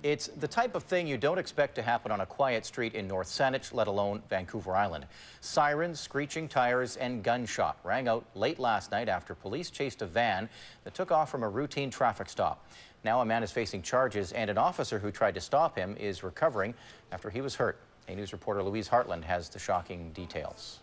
It's the type of thing you don't expect to happen on a quiet street in North Saanich, let alone Vancouver Island. Sirens, screeching tires, and gunshot rang out late last night after police chased a van that took off from a routine traffic stop. Now a man is facing charges, and an officer who tried to stop him is recovering after he was hurt. A News reporter Louise Hartland has the shocking details.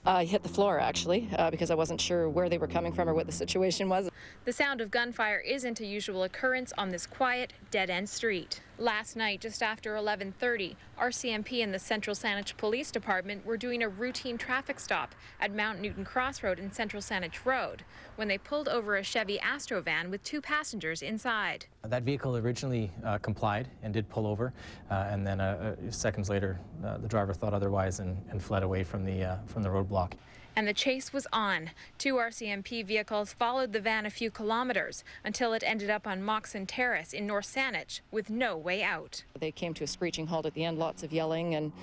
I hit the floor, actually, because I wasn't sure where they were coming from or what the situation was. The sound of gunfire isn't a usual occurrence on this quiet, dead-end street. Last night, just after 11:30, RCMP and the Central Saanich Police Department were doing a routine traffic stop at Mount Newton Crossroad and Central Saanich Road when they pulled over a Chevy Astro van with 2 passengers inside. That vehicle originally complied and did pull over, and then seconds later, the driver thought otherwise and fled away from the roadblock. And the chase was on. 2 RCMP vehicles followed the van a few kilometers until it ended up on Muxon Terrace in North Saanich with no way out. They came to a screeching halt at the end, lots of yelling and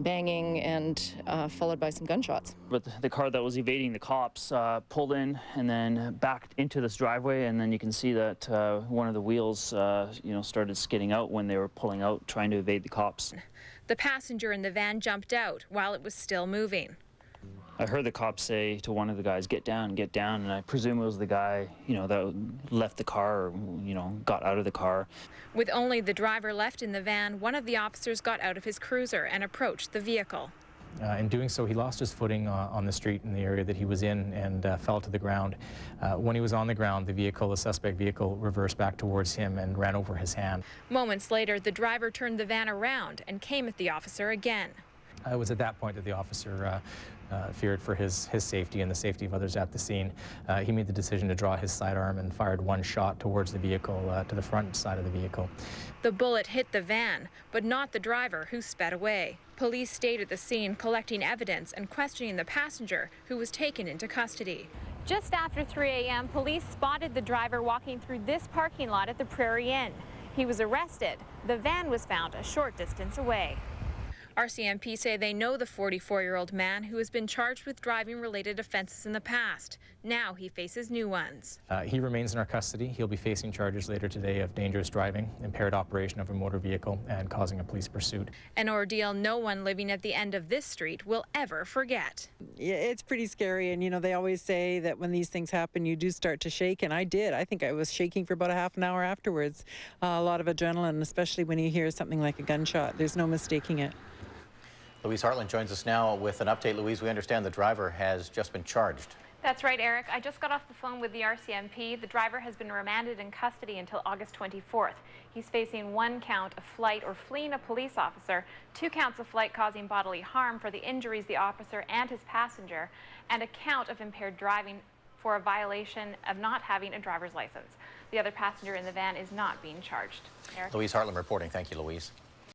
banging, and followed by some gunshots. But the car that was evading the cops pulled in and then backed into this driveway, and then you can see that one of the wheels started skidding out when they were pulling out, trying to evade the cops. The passenger in the van jumped out while it was still moving. I heard the cops say to one of the guys, get down, and I presume it was the guy, that left the car or, got out of the car. With only the driver left in the van, one of the officers got out of his cruiser and approached the vehicle. In doing so, he lost his footing on the street in the area that he was in and fell to the ground. When he was on the ground, the suspect vehicle, reversed back towards him and ran over his hand. Moments later, the driver turned the van around and came at the officer again. It was at that point that the officer feared for his safety and the safety of others at the scene. He made the decision to draw his sidearm and fired one shot towards the vehicle, to the front side of the vehicle. The bullet hit the van, but not the driver, who sped away. Police stayed at the scene collecting evidence and questioning the passenger, who was taken into custody. Just after 3 a.m., police spotted the driver walking through this parking lot at the Prairie Inn. He was arrested. The van was found a short distance away. RCMP say they know the 44-year-old man who has been charged with driving-related offenses in the past. Now he faces new ones. He remains in our custody. He'll be facing charges later today of dangerous driving, impaired operation of a motor vehicle, and causing a police pursuit. An ordeal no one living at the end of this street will ever forget. Yeah, it's pretty scary, and they always say that when these things happen, you do start to shake, and I did. I think I was shaking for about a half an hour afterwards. A lot of adrenaline, especially when you hear something like a gunshot. There's no mistaking it. Louise Hartland joins us now with an update. Louise, we understand the driver has just been charged. That's right, Eric. I just got off the phone with the RCMP. The driver has been remanded in custody until August 24th. He's facing 1 count of flight or fleeing a police officer, 2 counts of flight causing bodily harm for the injuries the officer and his passenger, and a count of impaired driving for a violation of not having a driver's license. The other passenger in the van is not being charged. Eric? Louise Hartland reporting. Thank you, Louise.